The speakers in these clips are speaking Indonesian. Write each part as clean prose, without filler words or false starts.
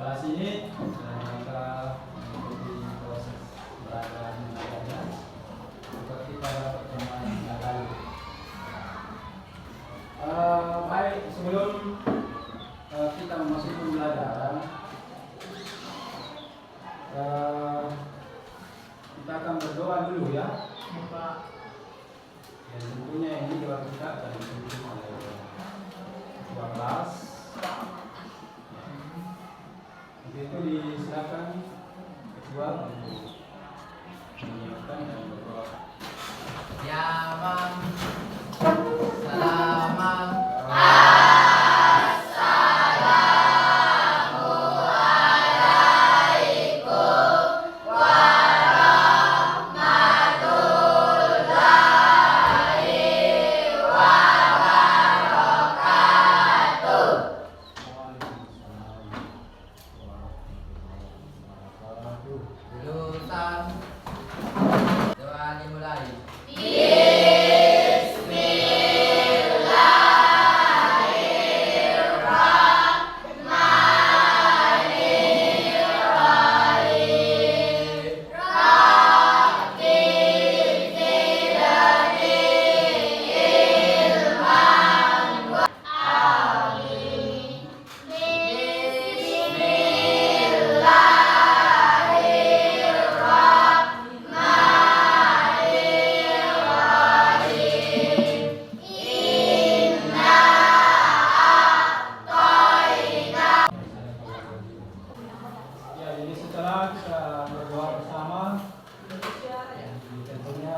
sebelah sini rangka mengikuti proses peragaan nilainya seperti pada pertemuan yang lalu. Baik, sebelum kita memasuki pembelajaran, kita akan berdoa dulu ya. Dan tentunya ini doa kita akan dipimpin oleh 12. Untuk itu disilakan ketua untuk menyiapkan dan berdoa. Ya Mam, salamam. Lulusan doa dimulai. Ya, jadi setelah kita berdoa bersama, tentunya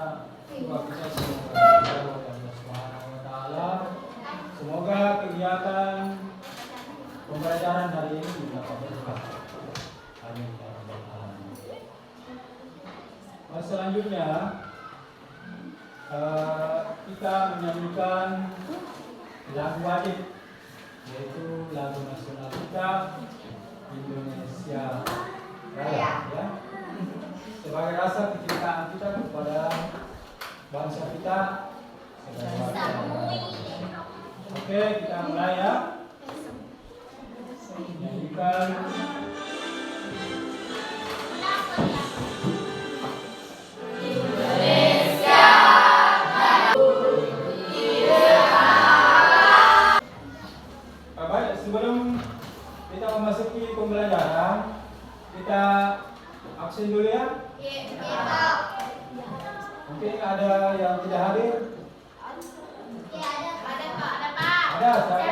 doa kita semoga Allah Subhanahu wa taala, semoga kegiatan pembelajaran hari ini dapat berkah. Amin ya rabbal alamin. Selanjutnya kita menyanyikan lagu wajib, yaitu lagu nasional kita, Indonesia Raya, ya. Sebagai rasa kecintaan kita kepada bangsa kita. Oke, kita mulai ya. Nyanyikan sebelum kita memasuki pembelajaran, kita absen dulu ya. Mungkin ada yang tidak hadir. Ada, siapa?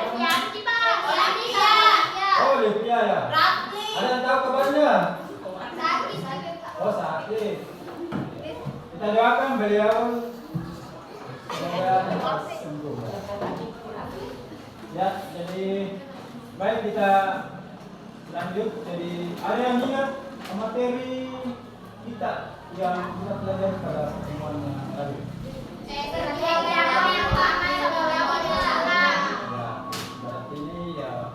Oh, Livia ya. Ada yang tahu kabarnya? Oh, sakit. Kita doakan beliau semoga cepat sembuh. Ya, jadi baik, kita lanjut. Jadi ada yang ingat materi kita yang kita pelajari pada pertemuan yang lalu? Ya, berarti ini ya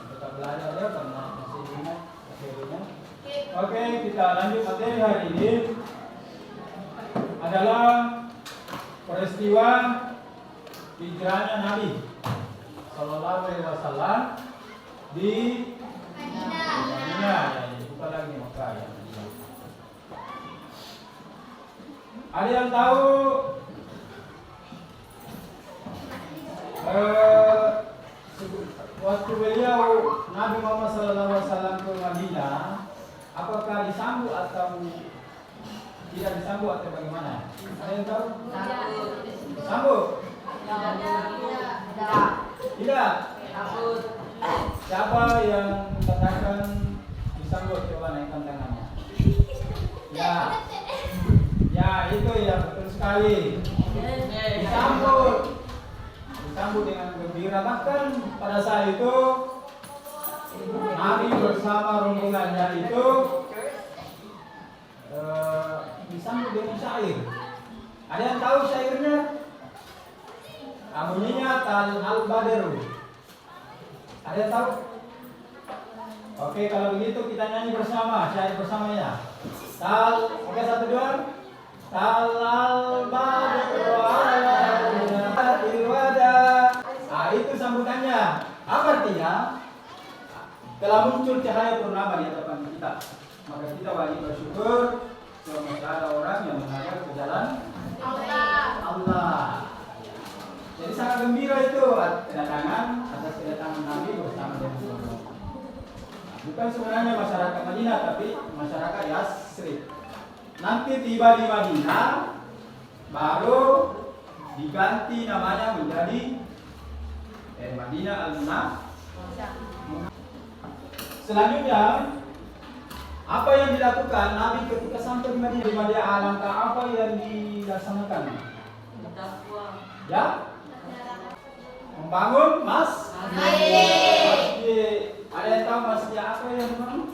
kita belajar ya karena masih ingat materinya. Oke, kita lanjut materi hari ini adalah peristiwa hijrahnya Nabi Sallallahu Alaihi Wasallam di Madinah, ya, bukan lagi Mekah ya. Ada yang tahu waktu beliau Nabi Muhammad Sallallahu Alaihi Wasallam ke Madinah, apakah disambut atau tidak disambut atau bagaimana? Ada yang tahu? Disambut? Tidak. Siapa yang katakan disambut? Coba naikkan tangannya. Ya, ya itu ya, betul sekali. Disambut dengan gembira. Bahkan pada saat itu Nabi bersama rombongannya itu disambut dengan syair. Ada yang tahu syairnya? Bunyinya Al-Badru. Ada yang tahu? Oke, kalau begitu kita nyanyi bersama, syair bersamanya. Oke, 1, 2. Al-Badru alaina wada. Itu sambutannya. Apa artinya? telah muncul cahaya purnama di hadapan kita. Maka kita wajib bersyukur bahwa masih ada orang yang menghadap ke jalan Allah. Jadi sangat gembira itu kedatangan atas kedatangan Nabi bersama dengan Rasulullah. Bukan sebenarnya masyarakat Madinah, tapi masyarakat Yasrib. Nanti tiba di Madinah, baru diganti namanya menjadi Madinah Al-Munawwarah. Selanjutnya, apa yang dilakukan Nabi ketika sampai di Madinah? Di Madinah alangkah apa yang dilaksanakan? Ya? Membangun masjid. Ada yang tahu masjid apa yang dibangun?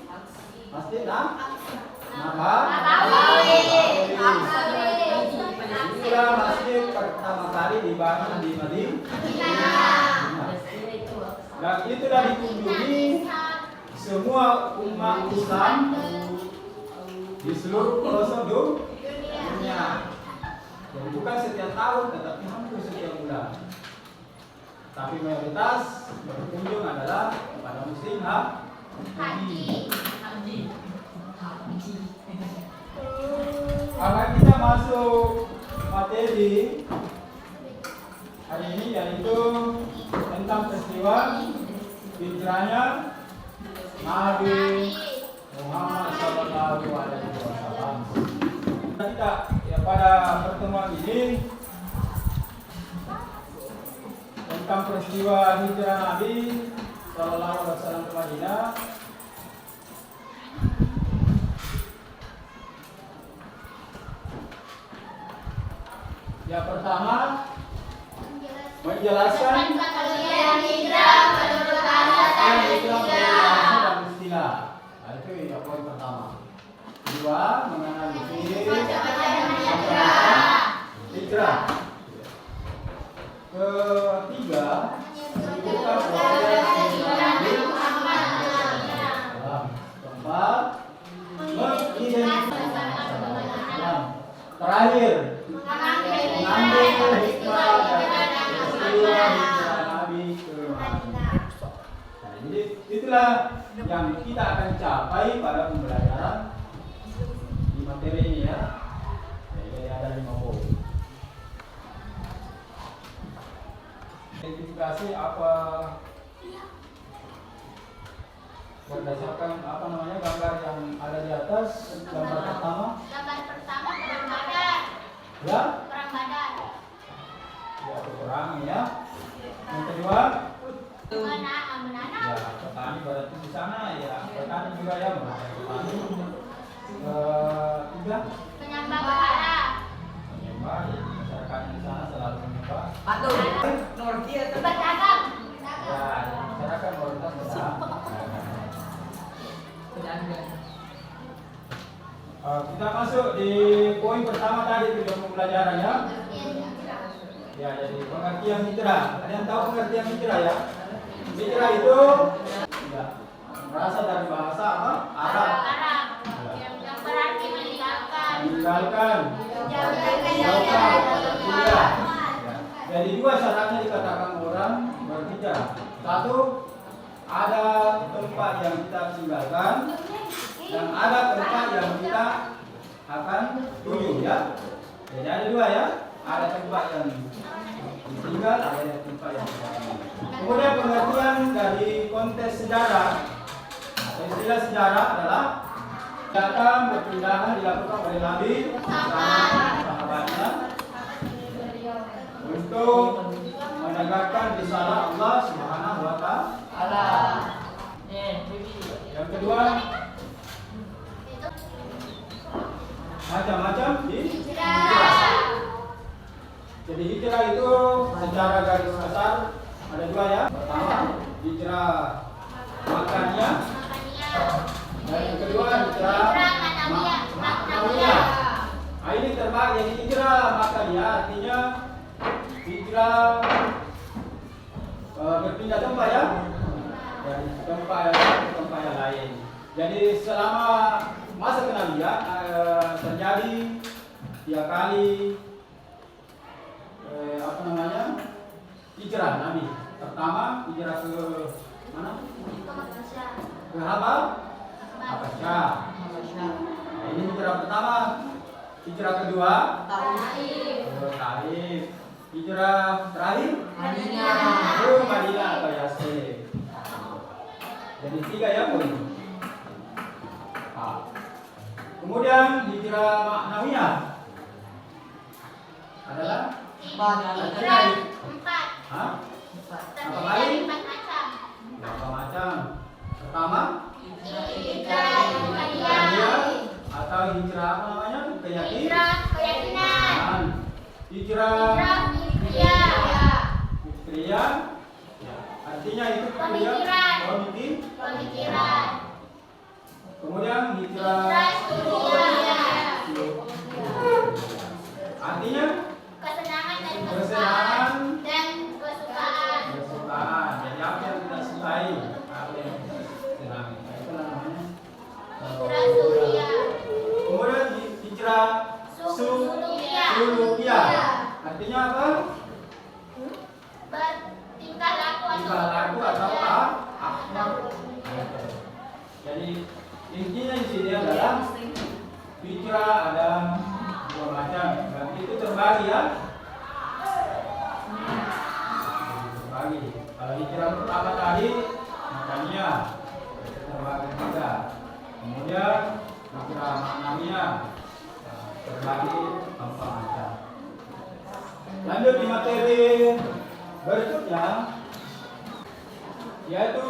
Masjid Nabawi. Itulah masjid pertama kali dibangun di Madinah. Dan itulah dikunjungi semua umat Islam di seluruh pelosok dunia. Jadi bukan setiap tahun, tetapi hampir setiap bulan. Tapi mayoritas berkunjung adalah kepada muslim haji. Karena kita masuk materi hari ini, yaitu tentang peristiwa hijrahnya Nabi Muhammad SAW. Kita ya, pada pertemuan ini tentang peristiwa hijrah Nabi SAW ke Madinah. Yang pertama menjelaskan hijrah menurut dan istilah. Nah, itu ya poin pertama. Kedua, menganalisis hijrah. Ketiga, bukan proses keempat, mengidentifikasi. Terakhir, mengambil hikmah dari peristiwa hijrah Nabi ke Madinah. Nah, jadi itulah yang kita akan capai pada pembelajaran di materi ini ya. Jadi ada 5 poin. Identifikasi apa berdasarkan apa namanya gambar yang ada di atas. Gambar pertama perang Badar. Ya, Perang Badar. ya perang ya. Yang kedua, Menanam. ya petani berarti di sana ya petani juga ya petani. Tiga, Penyembah berhala. menyembah ya, masyarakat di sana selalu menyembah. Nomor 3 Berdagang. Ya, masyarakat mayoritas berdagang. Kita masuk di poin pertama tadi di pembelajaran ya. Ya, jadi pengertian hijrah. Ada yang tahu pengertian hijrah ya? Hijrah itu ya, berasal dari bahasa apa? Arab. Yang berarti meninggalkan. Meninggalkan. Jauhkan. Ya. Jadi 2 syaratnya dikatakan orang berhijrah. 1, ada tempat yang kita tinggalkan dan ada tempat yang kita akan tuju ya. Jadi ada 2 ya. Ada tempat yang ditinggal, ada tempat yang kita tuju. Kemudian pengertian dari konteks sejarah atau istilah sejarah adalah datang berpindahan dilakukan oleh Nabi bersama sahabatnya untuk menegakkan risalah Allah Subhanahu wa Ta'ala. Yang kedua, macam-macam hijrah. Jadi hijrah itu secara garis besar ada 2 ya. Pertama, hijrah makaniyah. Dan yang kedua, hijrah ma'nawiyah. Nah, ini terbagi. Yang hijrah makaniyah artinya hijrah berpindah tempat ya. Dari tempat ke tempat yang lain. Jadi selama masa kenabian terjadi 3 kali hijrah Nabi. Pertama hijrah ke mana? Berhabal Habasya. Nah, ini hijrah pertama. Hijrah kedua Taif. Hijrah terakhir Madinah atau Yasrib. Jadi 3 ya poin. Nah, kemudian hijrah maknawiyah adalah Hijrah 4. Hah? Terdiri dari 4 macam. Berapa macam? Pertama, Hijrah hijrah atau hijrah apa namanya? Hijrah keyakinan. Hijrah fikriyah. Artinya itu Pemikiran. pemikiran. Kemudian hijrah Hijrah artinya kesenangan dan kesenangan kesukaan. kesukaan. Jadi apa yang kita sukai, apa yang kita senangi. Nah, itu namanya Hijrah suriah. kemudian hijrah sulukiyah. Artinya apa? Bertingkah laku Tingkah laku atau akhlak. Jadi intinya di sini adalah hijrah ada 2 macam. Dan itu terbagi ya. Terbagi. Kalau hijrah pertama tadi makanya terbagi 3. Kemudian hijrah maknawiyah terbagi 4 macam. Lanjut di materi berikutnya, yaitu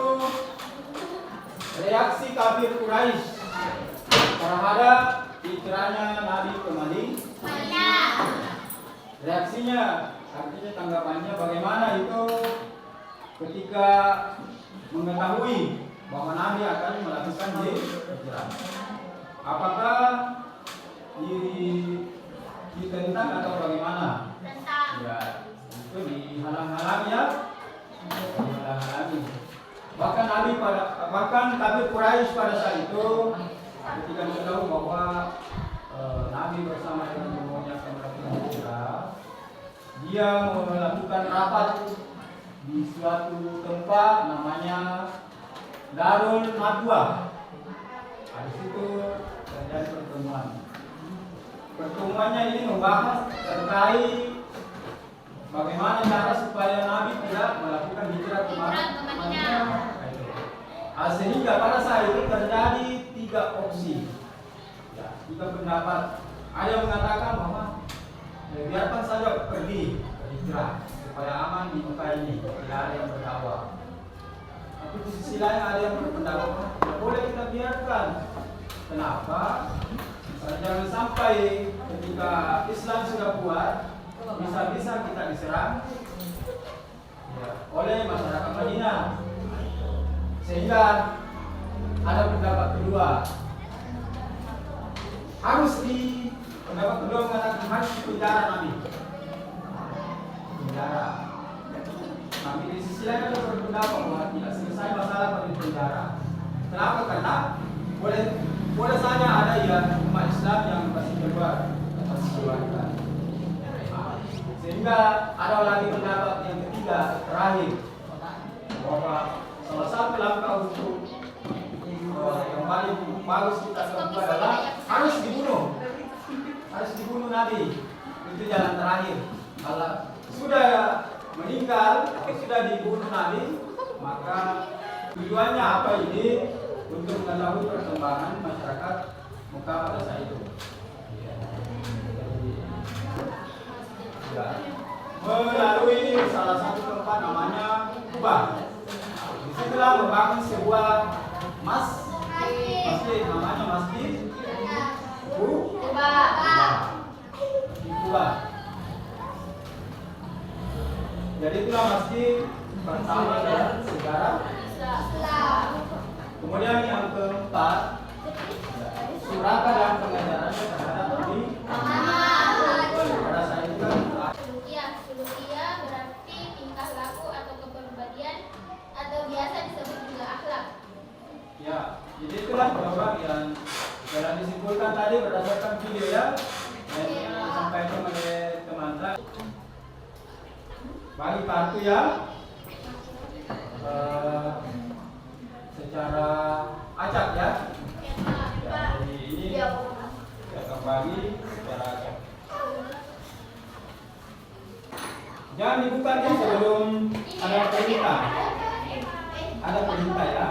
reaksi kafir Quraisy terhadap hijrahnya Nabi ke Madinah. Reaksinya, artinya tanggapannya bagaimana itu ketika mengetahui bahwa Nabi akan melakukan hijrah. Apakah ditentang atau bagaimana? Ya, itu dihalang-halangi ya. Dihalang-halangi. Bahkan kafir Quraisy pada saat itu ketika tahu bahwa Nabi bersama dengan rombongan akan melakukan hijrah, dia melakukan rapat di suatu tempat namanya Darul Nadwah. Di situ terjadi pertemuan. Pertemuannya ini membahas terkait bagaimana cara supaya Nabi tidak melakukan hijrah ke Madinah. Sehingga pada saat itu terjadi 3 opsi, 3 pendapat. Ada yang mengatakan bahwa biarkan saja pergi hijrah supaya aman di Mekah ini, tidak ada yang berdakwah. Tapi di sisi lain ada yang berpendapat boleh kita biarkan. Kenapa? Jangan sampai ketika Islam sudah kuat, bisa-bisa kita diserang oleh masyarakat Madinah. Sehingga ada pendapat kedua, pendapat kedua mengatakan harus dipenjara Nabi. Penjara. Tapi di sisi lain ada berpendapat bahwa tidak selesai masalah pada penjara. Kenapa? Karena boleh saja ada yang umat Islam yang masih keluar atau dikeluarkan. Sehingga ada lagi pendapat yang ketiga terakhir bahwa salah satu langkah untuk yang paling bagus kita lakukan adalah harus dibunuh Nabi. Itu jalan terakhir. Kalau sudah meninggal atau sudah dibunuh Nabi, maka tujuannya apa ini? Untuk mengetahui perkembangan masyarakat Mekah pada saat itu. Melalui salah satu tempat namanya Kubah. Disitulah membangun sebuah masjid namanya Masjid Kubah. Jadi itulah masjid pertama dalam sejarah Islam. Kemudian yang keempat, surakat dan pengajarannya terhadap Nabi pada saat itu kan Sulukiyah berarti tingkah laku atau kepribadian atau biasa disebut juga akhlak. ya, jadi itulah Bapak yang disimpulkan tadi berdasarkan video ya yang disampaikan oleh teman saya. Bagi kartu ya secara acak ya. Ya, Pak. Jadi ini kita akan bagi secara acak. Jangan dibuka nih sebelum ada perintah. Ada perintah ya.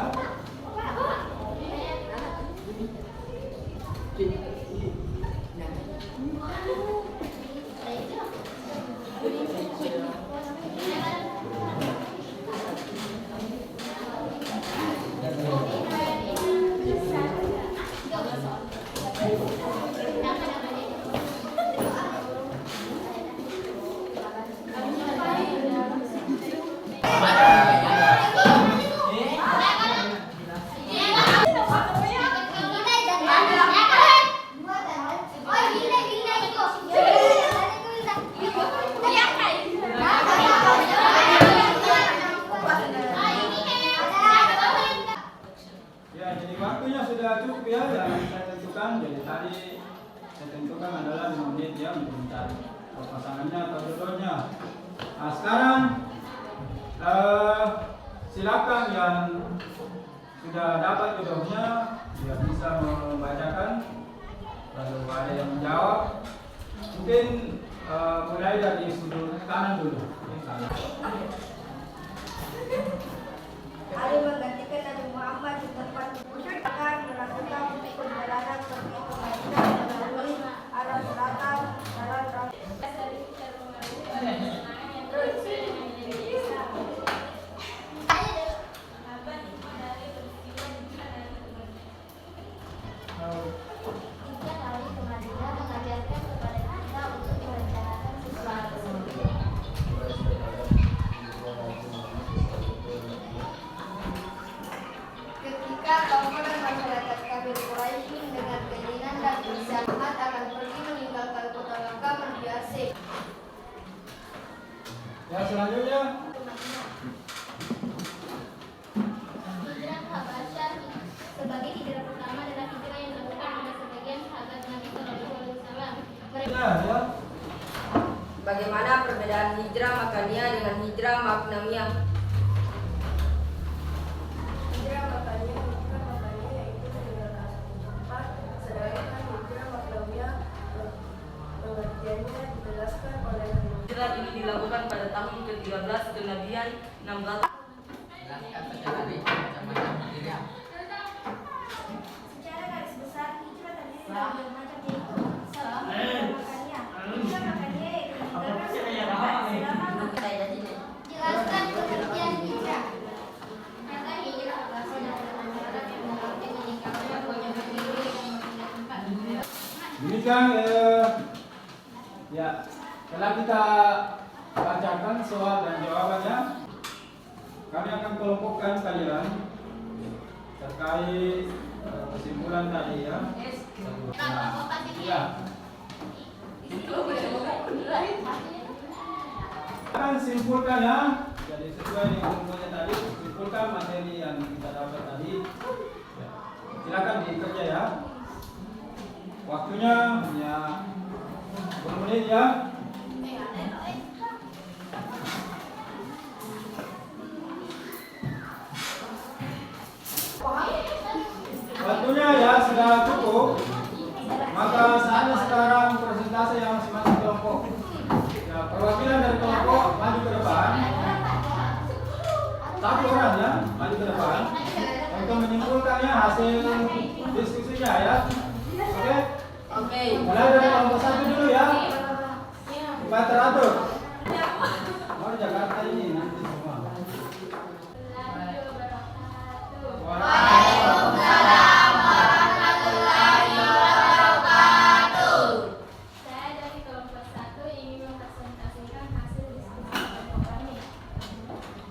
Ya, jadi waktunya sudah cukup ya yang saya tentukan. Jadi tadi saya tentukan adalah 5 menit ya untuk mencari pasangannya atau jodohnya. Nah, sekarang silakan yang sudah dapat jodohnya dia bisa membacakan, lalu ada yang menjawab. Mungkin mulai dari sudut kanan dulu. Kanan. Ali menggantikan Nabi Muhammad di tempat akan melakukan perjalanan pergi ke Madinah melalui arah selatan jalan Tiga kali ke Madinah mengajarkan kepada kita untuk merencanakan sesuatu. Ketika kaum dan masyarakat kafir Quraisy dengan keinginan dan bersemangat akan pergi meninggalkan kota Makkah menuju Asik. Ya, selanjutnya Hijrah Habasyah sebagai hijrah pertama adalah hijrah yang dilakukan oleh sebagian sahabat Nabi Shallallahu Alaihi Wasallam. ya. Bagaimana perbedaan hijrah Makaniyah dengan hijrah Maknamiyah? Hijrah Makaniyah yaitu meninggalkan satu tempat, sedangkan hijrah Maknamiyah pengertiannya dijelaskan oleh Hijrah ini dilakukan pada tahun ke-13 kenabian 16. Secara garis besar hijrah terdiri dari bermacam yaitu salah Makaniyah. Hijrah Makaniyah yaitu meninggalkan jelaskan pengertian hijrah. Kata hijrah berasal dari ajaran yang berarti meninggalkan banyak diri dan memilih tempat. Demikian ya, setelah kita bacakan soal dan jawabannya, kami akan kelompokkan kalian terkait kesimpulan tadi ya. Ya. Akan simpulkan ya. Jadi sesuai dengan ilmunya tadi, simpulkan materi yang kita dapat tadi. Ya. Silakan dikerja ya. Waktunya hanya 10 menit ya. Waktunya ya sudah cukup. Maka saatnya sekarang presentasi yang masing-masing kelompok. Ya, perwakilan dari kelompok maju ke depan. Satu orang ya maju ke depan untuk menyimpulkannya hasil diskusinya ya. Oke? Oke. Mulai dari kelompok satu dulu ya. Supaya teratur. Mau Jakarta ini nanti semua. Waalaikumsalam warahmatullahi wabarakatuh. Saya dari kelompok 1 ingin mempresentasikan hasil diskusi kelompok kami,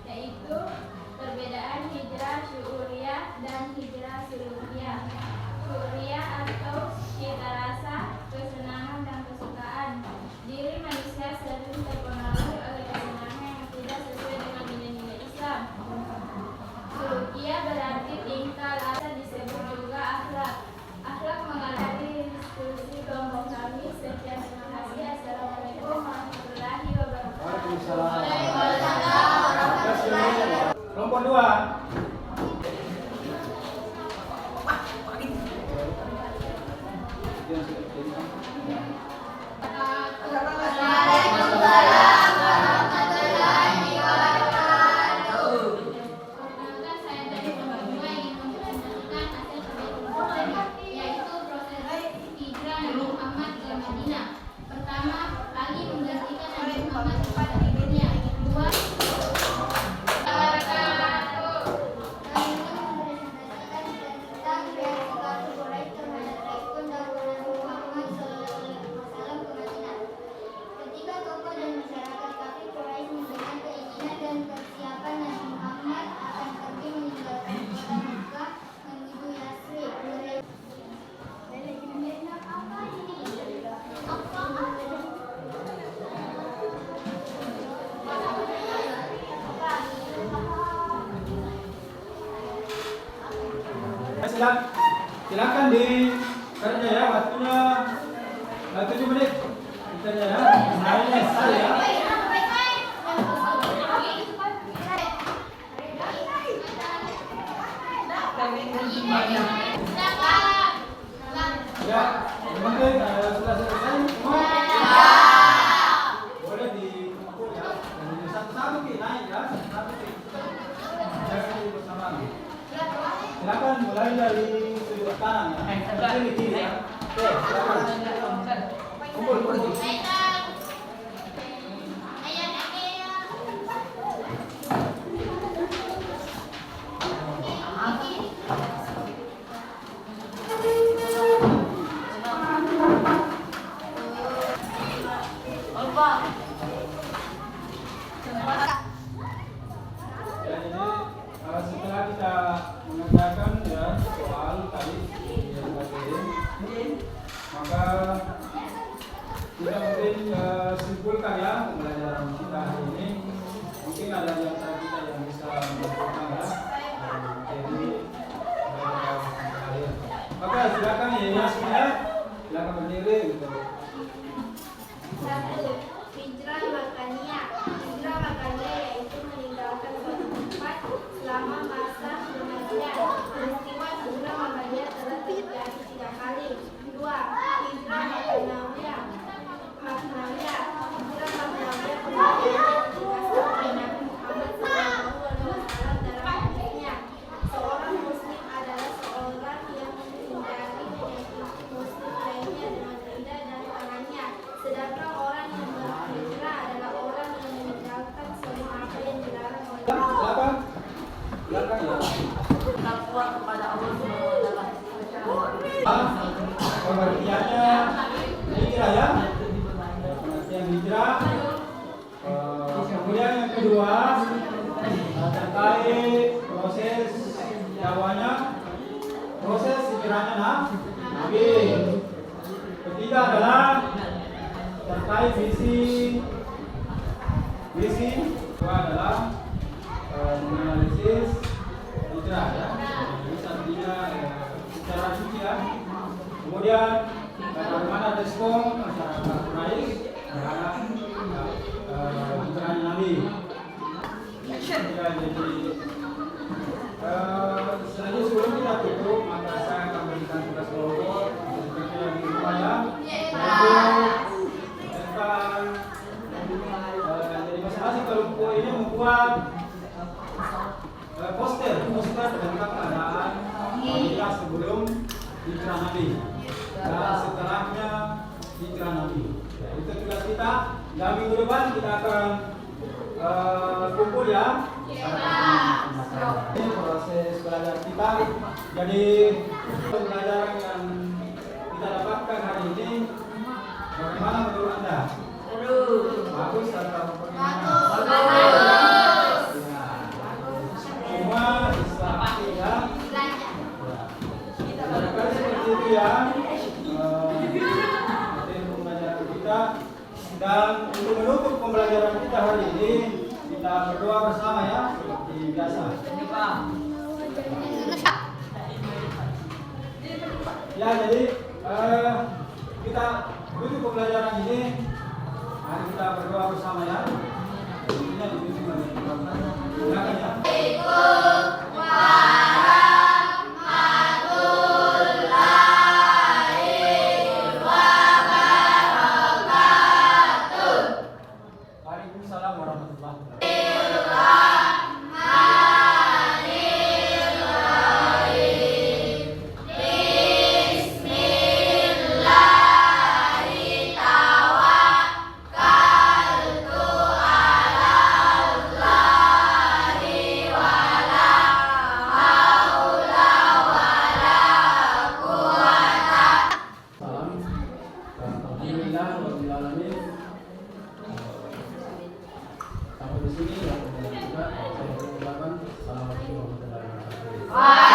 yaitu perbedaan hijrah syu'uriyah dan hijrah sulukiyah. Syu'uriyah atau cita rasa, silakan di kerja ya, waktunya 7 menit kerja ya. Mulainya saya. Ya, mungkin sudah selesai semua. Boleh dikumpul ya. Dan satu-satu naik ya, satu-satu. Jangan bersamaan. Silakan mulai dari sudut kanan ya. Kiri kiri ya. Oke, silakan. Kumpul. Ya, jadi setelah kita mengerjakan ya soal tadi yang tadi, maka kita mungkin simpulkan ya pembelajaran kita hari ini. Mungkin ada di antara kita yang bisa melakukan ya materi kalian. Maka silakan ya semuanya, silakan berdiri untuk Satu, hijrah makania. Hijrah makania yaitu meninggalkan suatu tempat selama masa kematian. Peristiwa hijrah makania telah terjadi 3 kali. 2. Hijrah maknawiyah. Hijrah maknawiyah kemudian ditegaskan oleh Nabi Muhammad SAW dalam hadisnya. Seorang muslim adalah seorang yang menghindari menyakiti muslim lainnya dengan lidah dan tangannya. Sedangkan orang yang berhijrah adalah orang yang meninggalkan semua apa yang dilarang oleh Allah. silakan ya. Takwa kepada Allah Subhanahu wa taala. Pengertiannya hijrah ya. Pengertian hijrah. Kemudian yang kedua terkait proses dakwahnya, proses hijrahnya Nabi. Ketiga adalah terkait visi itu adalah menganalisis hijrah ya. Jadi artinya secara suci ya. Kemudian bagaimana respon masyarakat Quraisy terhadap hijrahnya Nabi. Jadi selanjutnya sebelum kita tutup, maka saya akan berikan tugas kelompok untuk yang di rumah ya. Tentang jadi masing-masing kelompok ini membuat poster tentang keadaan kita sebelum hijrah Nabi dan setelahnya hijrah Nabi. Ya, itu tugas kita. Dan minggu depan kita akan kumpul ya. Ini proses belajar kita. Jadi pembelajaran yang kita dapatkan hari ini bagaimana menurut Anda? Bagus atau bagaimana? Semua disepakati ya. Barangkali seperti itu ya. Materi pembelajaran kita. Dan untuk menutup pembelajaran kita hari ini, kita berdoa bersama ya, seperti biasa. Ya, jadi kita tutup pembelajaran ini. Mari kita berdoa bersama ya. Ini ditutup silakan ya. Waalaikumsalam warahmatullahi wabarakatuh. Sampai di sini ya, saya ucapkan assalamualaikum warahmatullahi wabarakatuh.